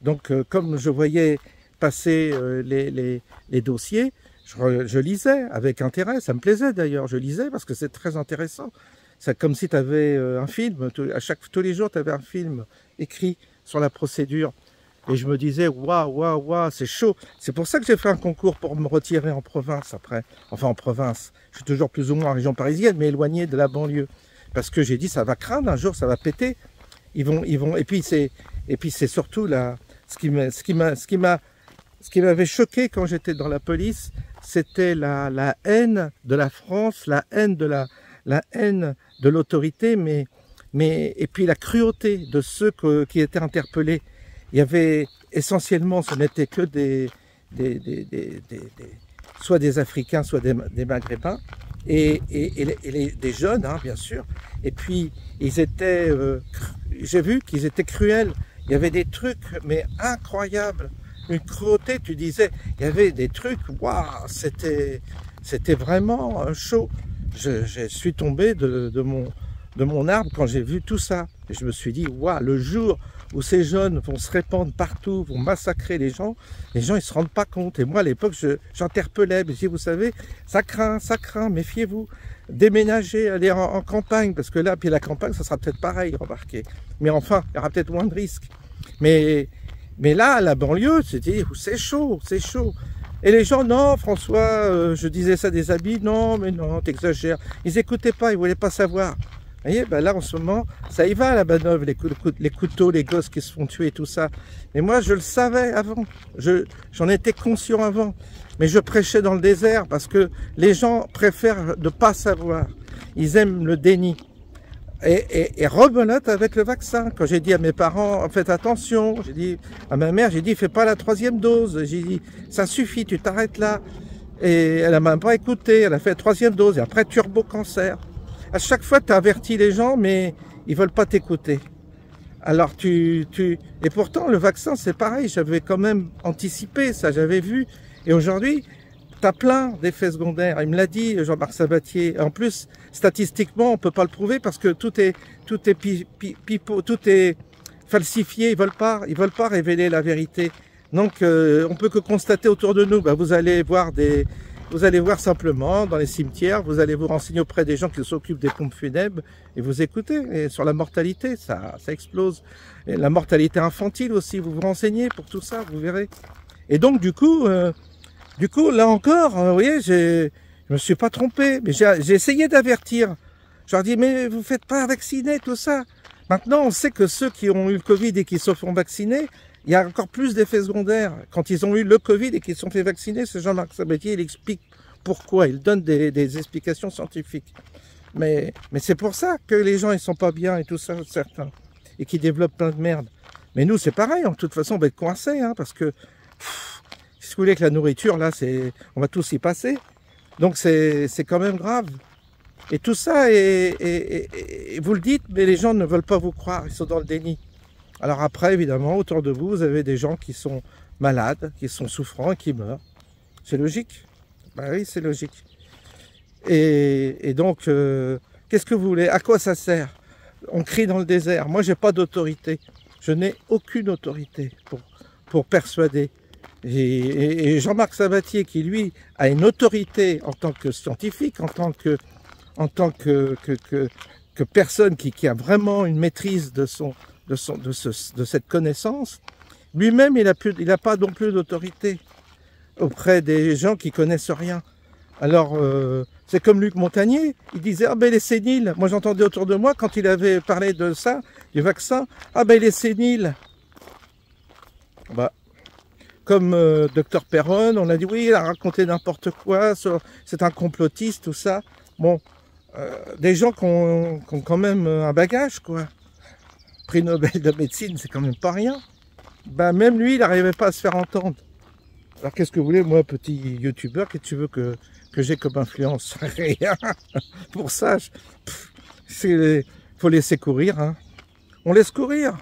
Donc, comme je voyais passer les dossiers, je lisais avec intérêt. Ça me plaisait d'ailleurs, je lisais parce que c'est très intéressant. C'est comme si tu avais un film. Tous les jours, tu avais un film écrit sur la procédure. et je me disais, waouh, waouh, waouh, c'est chaud. C'est pour ça que j'ai fait un concours pour me retirer en province après. Enfin, en province. Je suis toujours plus ou moins en région parisienne, mais éloigné de la banlieue. Parce que j'ai dit, ça va craindre, un jour, ça va péter. Ils vont, et puis c'est surtout là, ce qui m'avait choqué quand j'étais dans la police, c'était la haine de la France, la haine de l'autorité, et puis la cruauté de ceux qui étaient interpellés. Il y avait essentiellement, ce n'était que soit des Africains, soit des Maghrébins, et des jeunes, hein, bien sûr. Et puis, ils étaient, j'ai vu qu'ils étaient cruels. Il y avait des trucs, mais incroyables. Une cruauté, tu disais, il y avait des trucs, waouh, c'était vraiment chaud. Je suis tombé de mon arbre quand j'ai vu tout ça. Et je me suis dit, waouh, le jour où ces jeunes vont se répandre partout, vont massacrer les gens ils se rendent pas compte. Et moi, à l'époque, j'interpellais, je dis, vous savez, ça craint, méfiez-vous. Déménager, aller en campagne, parce que là, puis la campagne, ça sera peut-être pareil, remarquez. Mais enfin, il y aura peut-être moins de risques. Mais là, la banlieue, c'est chaud, c'est chaud. Et les gens, non, François, je disais ça des habits, non, mais non, t'exagères. Ils écoutaient pas, ils voulaient pas savoir. Vous voyez, ben là, en ce moment, ça y va, à la manœuvre, les couteaux, les gosses qui se font tuer, tout ça. Mais moi, je le savais avant. J'en étais conscient avant. Mais je prêchais dans le désert parce que les gens préfèrent ne pas savoir. Ils aiment le déni. Et rebelote avec le vaccin. Quand j'ai dit à mes parents, faites attention, j'ai dit à ma mère, j'ai dit, fais pas la 3e dose. J'ai dit, ça suffit, tu t'arrêtes là. Et elle a même pas écouté, elle a fait la 3e dose. Et après, turbo cancer. À chaque fois, tu avertis les gens, mais ils veulent pas t'écouter. Alors et pourtant, le vaccin, c'est pareil. J'avais quand même anticipé ça, j'avais vu. Et aujourd'hui, tu as plein d'effets secondaires. Il me l'a dit, Jean-Marc Sabatier. En plus, statistiquement, on peut pas le prouver parce que tout est falsifié. Ils veulent pas révéler la vérité. Donc, on peut que constater autour de nous. Vous allez voir simplement dans les cimetières, vous allez vous renseigner auprès des gens qui s'occupent des pompes funèbres et vous écoutez. Et sur la mortalité, ça explose. Et la mortalité infantile aussi, vous vous renseignez pour tout ça, vous verrez. Et donc, du coup, là encore, vous voyez, je me suis pas trompé, mais j'ai essayé d'avertir. Je leur dis, mais vous faites pas vacciner, tout ça. Maintenant, on sait que ceux qui ont eu le Covid et qui se font vacciner, il y a encore plus d'effets secondaires. Quand ils ont eu le Covid et qu'ils se sont fait vacciner, c'est Jean-Marc Sabatier, il explique pourquoi. Il donne des explications scientifiques. Mais c'est pour ça que les gens, ils sont pas bien et tout ça, certains. Et qui développent plein de merde. Mais nous, c'est pareil. En toute façon, on va être coincés, hein, parce que, si vous voulez que la nourriture, là, on va tous y passer. Donc, c'est quand même grave. Et tout ça, et vous le dites, mais les gens ne veulent pas vous croire. Ils sont dans le déni. Alors après, évidemment, autour de vous, vous avez des gens qui sont malades, qui sont souffrants et qui meurent. C'est logique. Ben oui, c'est logique. Et donc, qu'est-ce que vous voulez? À quoi ça sert? On crie dans le désert. Moi, j'ai pas d'autorité. Je n'ai aucune autorité pour persuader. Et Jean-Marc Sabatier, qui lui a une autorité en tant que scientifique, en tant que personne qui a vraiment une maîtrise de cette connaissance, lui-même, il n'a pas non plus d'autorité auprès des gens qui connaissent rien. Alors, c'est comme Luc Montagnier, il disait, ah ben il est sénile. Moi j'entendais autour de moi, quand il avait parlé de ça, du vaccin, ah ben il est sénile. Bah, comme Dr Perron, on a dit, oui, il a raconté n'importe quoi, c'est un complotiste, tout ça. Bon, des gens qui ont quand même un bagage, quoi. Prix Nobel de médecine, c'est quand même pas rien. Ben, même lui, il n'arrivait pas à se faire entendre. Alors qu'est-ce que vous voulez, moi, petit youtubeur, qu'est-ce que tu veux que j'ai comme influence? Rien. Pour ça, faut laisser courir. Hein. On laisse courir.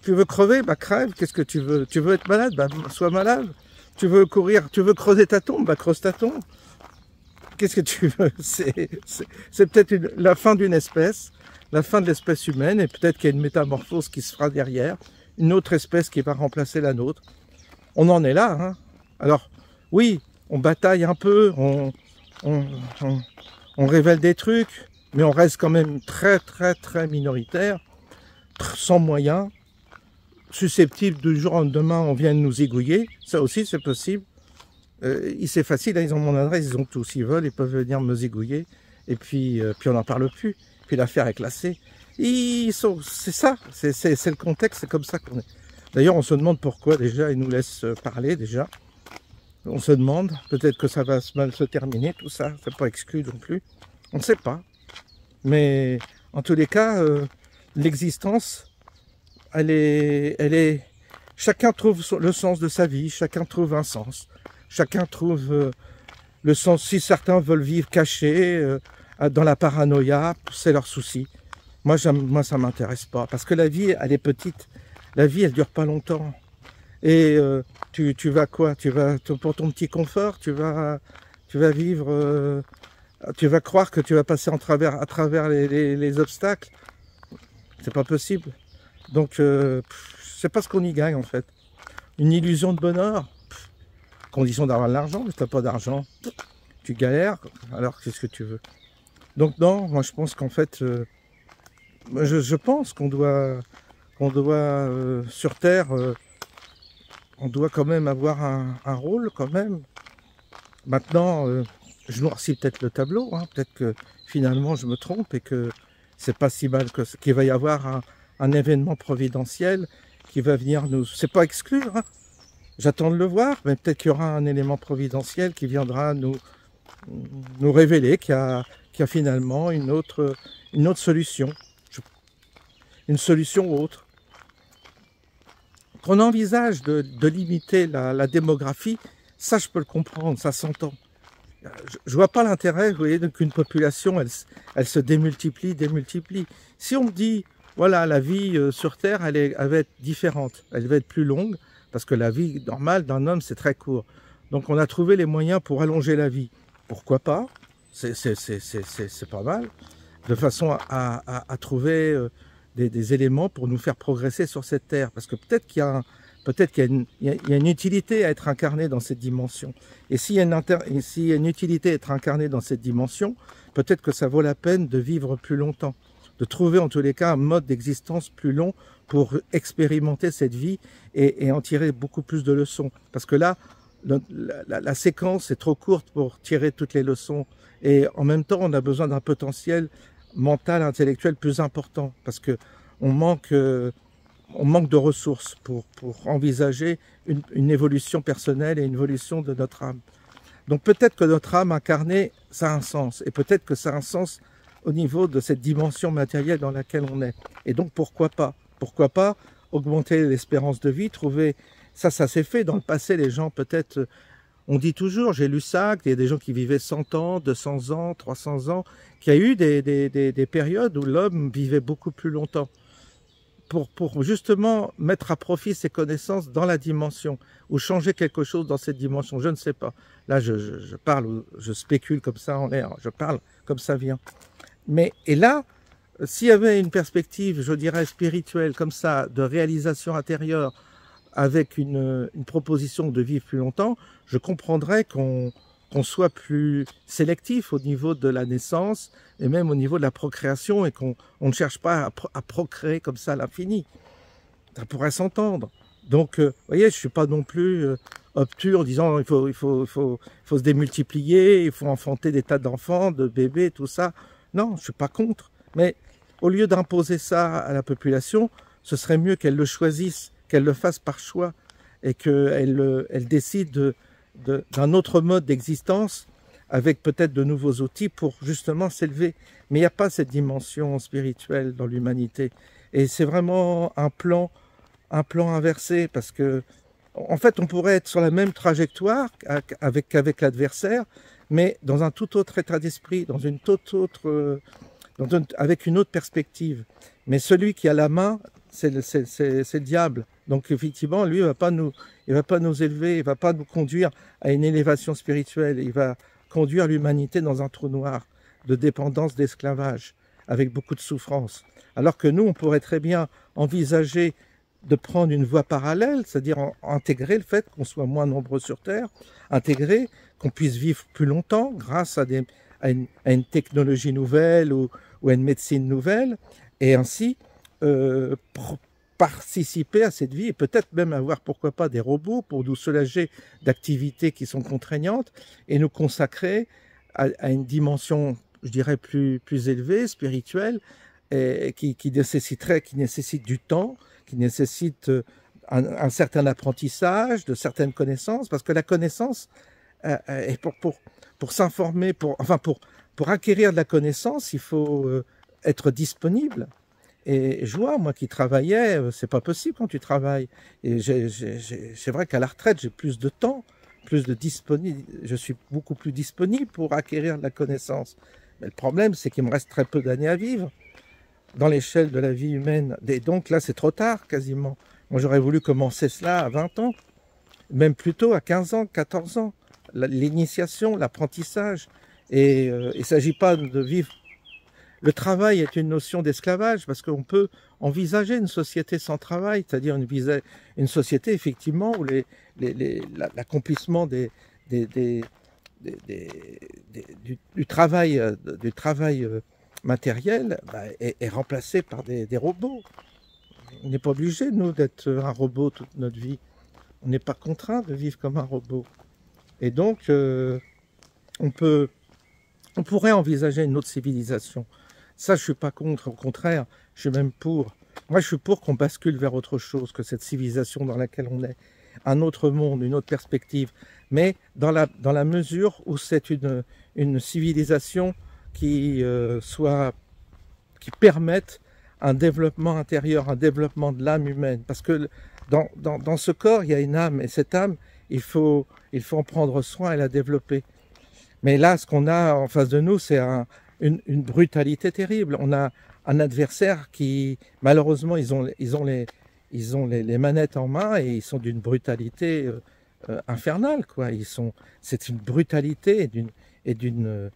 Tu veux crever, bah crève. Qu'est-ce que tu veux? Tu veux être malade, bah sois malade. Tu veux courir, tu veux creuser ta tombe, bah creuse ta tombe. Qu'est-ce que tu veux? C'est peut-être la fin d'une espèce, la fin de l'espèce humaine, et peut-être qu'il y a une métamorphose qui se fera derrière, une autre espèce qui va remplacer la nôtre. On en est là. Hein. Alors, oui, on bataille un peu, on révèle des trucs, mais on reste quand même très, très, très minoritaire, sans moyens. susceptibles du jour au lendemain, on vient de nous zigouiller. Ça aussi, c'est possible. C'est facile, hein, ils ont mon adresse, ils ont tout. S'ils veulent, ils peuvent venir me zigouiller. Et puis on n'en parle plus. Puis l'affaire est classée. C'est ça, c'est le contexte, c'est comme ça qu'on est. D'ailleurs, on se demande pourquoi déjà, ils nous laissent parler déjà. On se demande, peut-être que ça va mal se terminer, tout ça, c'est pas exclu non plus. On ne sait pas. Mais en tous les cas, l'existence, elle est... Chacun trouve le sens de sa vie, chacun trouve un sens. Chacun trouve le sens, si certains veulent vivre cachés, dans la paranoïa, c'est leur souci. Moi, ça m'intéresse pas, parce que la vie, elle est petite. La vie, elle dure pas longtemps. Et tu vas quoi? Tu vas pour ton petit confort, tu vas vivre, tu vas croire que tu vas passer à travers les obstacles. C'est pas possible. Donc, c'est pas ce qu'on y gagne en fait. Une illusion de bonheur. Condition d'avoir de l'argent, mais si t'as pas d'argent, tu galères. Alors, qu'est-ce que tu veux? Donc non, moi je pense qu'en fait, je pense qu'on doit sur Terre, on doit quand même avoir un rôle quand même. Maintenant, je noircis peut-être le tableau, hein, peut-être que finalement je me trompe et que c'est pas si mal qu'il va y avoir un événement providentiel qui va venir nous... C'est pas exclure, hein. J'attends de le voir, mais peut-être qu'il y aura un élément providentiel qui viendra nous révéler qu'il y a finalement une autre solution. Une solution autre. Qu'on envisage de limiter la démographie, ça je peux le comprendre, ça s'entend. Je vois pas l'intérêt, vous voyez, qu'une population, elle se démultiplie. Si on me dit, voilà, la vie sur Terre, elle va être différente, elle va être plus longue, parce que la vie normale d'un homme, c'est très court. Donc on a trouvé les moyens pour allonger la vie. Pourquoi pas? C'est pas mal. De façon à trouver des éléments pour nous faire progresser sur cette Terre. Parce que peut-être qu'il y a une utilité à être incarné dans cette dimension. Et s'il y a une utilité à être incarné dans cette dimension, peut-être que ça vaut la peine de vivre plus longtemps. De trouver en tous les cas un mode d'existence plus long pour expérimenter cette vie et en tirer beaucoup plus de leçons. Parce que là, la séquence est trop courte pour tirer toutes les leçons. Et en même temps, on a besoin d'un potentiel mental, intellectuel plus important. Parce que on manque de ressources pour envisager une évolution personnelle et une évolution de notre âme. Donc peut-être que notre âme incarnée, ça a un sens. Et peut-être que ça a un sens au niveau de cette dimension matérielle dans laquelle on est. Et donc pourquoi pas? Pourquoi pas augmenter l'espérance de vie, trouver... Ça s'est fait dans le passé, les gens peut-être... On dit toujours, j'ai lu ça, qu'il y a des gens qui vivaient 100 ans, 200 ans, 300 ans, qu'il y a eu des périodes où l'homme vivait beaucoup plus longtemps. Pour justement mettre à profit ses connaissances dans la dimension, ou changer quelque chose dans cette dimension, je ne sais pas. Là, je parle, je spécule comme ça en l'air, je parle comme ça vient. Et là, s'il y avait une perspective, je dirais, spirituelle, comme ça, de réalisation intérieure, avec une proposition de vivre plus longtemps, je comprendrais qu'on soit plus sélectif au niveau de la naissance et même au niveau de la procréation et qu'on ne cherche pas à procréer comme ça à l'infini. Ça pourrait s'entendre. Donc, vous voyez, je ne suis pas non plus obtus en disant il faut se démultiplier, il faut enfanter des tas d'enfants, de bébés, tout ça. Non, je ne suis pas contre. Mais au lieu d'imposer ça à la population, ce serait mieux qu'elle le choisisse, qu'elle le fasse par choix et qu'elle décide d'un autre mode d'existence avec peut-être de nouveaux outils pour justement s'élever. Mais il n'y a pas cette dimension spirituelle dans l'humanité. Et c'est vraiment un plan inversé parce que, en fait, on pourrait être sur la même trajectoire qu'avec l'adversaire, mais dans un tout autre état d'esprit, dans une toute autre... avec une autre perspective. Mais celui qui a la main, c'est le diable. Donc effectivement, lui, il va pas nous élever, il va pas nous conduire à une élévation spirituelle. Il va conduire l'humanité dans un trou noir de dépendance, d'esclavage, avec beaucoup de souffrance. Alors que nous, on pourrait très bien envisager de prendre une voie parallèle, c'est-à-dire intégrer le fait qu'on soit moins nombreux sur Terre, intégrer qu'on puisse vivre plus longtemps grâce à une technologie nouvelle ou à une médecine nouvelle, et ainsi participer à cette vie et peut-être même avoir, pourquoi pas, des robots pour nous soulager d'activités qui sont contraignantes et nous consacrer à une dimension, je dirais, plus élevée, spirituelle, et qui nécessite du temps, qui nécessite un certain apprentissage, de certaines connaissances, parce que la connaissance, et pour s'informer, pour acquérir de la connaissance, il faut être disponible. Et je vois, moi qui travaillais, c'est pas possible quand tu travailles. Et c'est vrai qu'à la retraite, j'ai plus de temps, je suis beaucoup plus disponible pour acquérir de la connaissance. Mais le problème, c'est qu'il me reste très peu d'années à vivre dans l'échelle de la vie humaine. Et donc là, c'est trop tard, quasiment. Moi, j'aurais voulu commencer cela à 20 ans, même plutôt à 15 ans, 14 ans. L'initiation, l'apprentissage. Et il ne s'agit pas de vivre. Le travail est une notion d'esclavage parce qu'on peut envisager une société sans travail, c'est-à-dire une société effectivement où l'accomplissement du travail matériel est remplacé par des robots. On n'est pas obligé, nous, d'être un robot toute notre vie. On n'est pas contraint de vivre comme un robot. Et donc, on pourrait envisager une autre civilisation. Ça, je suis pas contre, au contraire, je suis même pour. Moi, je suis pour qu'on bascule vers autre chose que cette civilisation dans laquelle on est. Un autre monde, une autre perspective. Mais dans la mesure où c'est une civilisation qui permette un développement intérieur, un développement de l'âme humaine. Parce que dans ce corps, il y a une âme, et cette âme, il faut en prendre soin et la développer. Mais là, ce qu'on a en face de nous, c'est une brutalité terrible. On a un adversaire qui, malheureusement, ils ont les manettes en main et ils sont d'une brutalité infernale, quoi. C'est une brutalité et d'une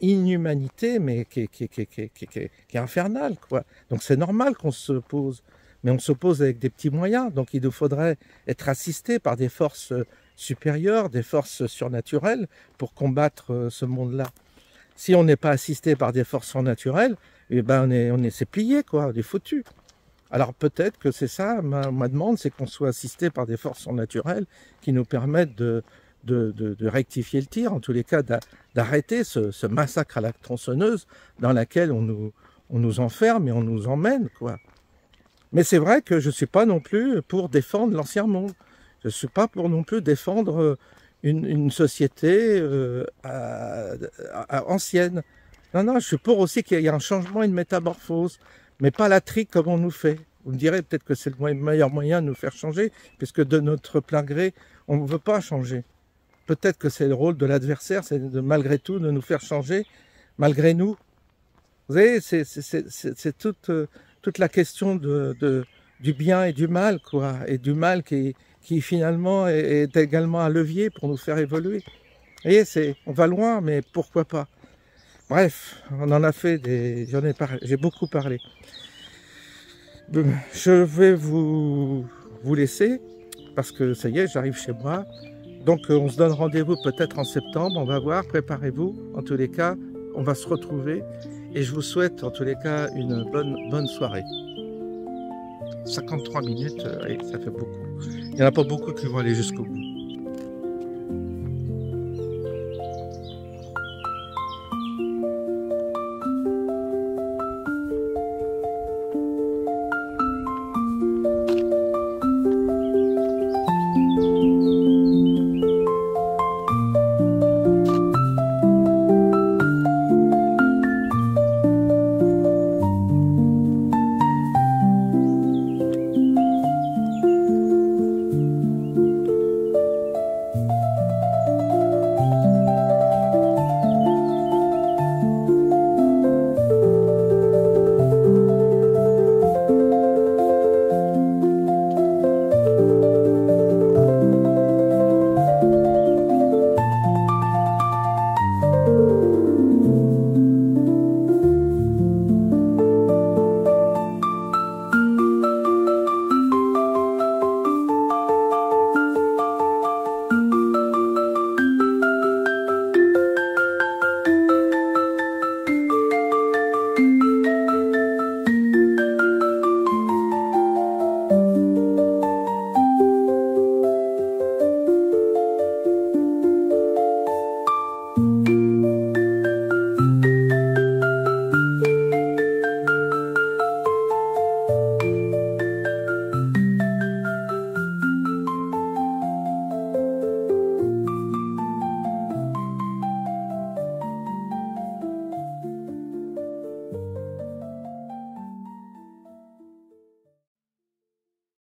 inhumanité, mais qui est infernale, quoi. Donc c'est normal qu'on s'oppose, mais on s'oppose avec des petits moyens. Donc il nous faudrait être assisté par des forces supérieures, des forces surnaturelles pour combattre ce monde-là. Si on n'est pas assisté par des forces surnaturelles, eh ben c'est plié, quoi, on est foutu. Alors peut-être que c'est ça, ma demande, c'est qu'on soit assisté par des forces surnaturelles qui nous permettent de rectifier le tir, en tous les cas d'arrêter ce massacre à la tronçonneuse dans laquelle on nous enferme et on nous emmène, quoi. Mais c'est vrai que je ne suis pas non plus pour défendre l'ancien monde. Je ne suis pas pour non plus défendre une société ancienne. Non, non, je suis pour aussi qu'il y ait un changement, une métamorphose, mais pas la trique comme on nous fait. Vous me direz peut-être que c'est le meilleur moyen de nous faire changer, puisque de notre plein gré, on ne veut pas changer. Peut-être que c'est le rôle de l'adversaire, c'est malgré tout de nous faire changer, malgré nous. Vous voyez, c'est toute la question du bien et du mal, quoi, et du mal qui finalement est également un levier pour nous faire évoluer. Vous voyez, on va loin, mais pourquoi pas. Bref, on en a fait j'ai beaucoup parlé. Je vais vous laisser, parce que ça y est, j'arrive chez moi. Donc on se donne rendez-vous peut-être en septembre, on va voir, préparez-vous. En tous les cas, on va se retrouver. Et je vous souhaite en tous les cas une bonne soirée. 53 minutes, ça fait beaucoup. Il n'y en a pas beaucoup qui vont aller jusqu'au bout.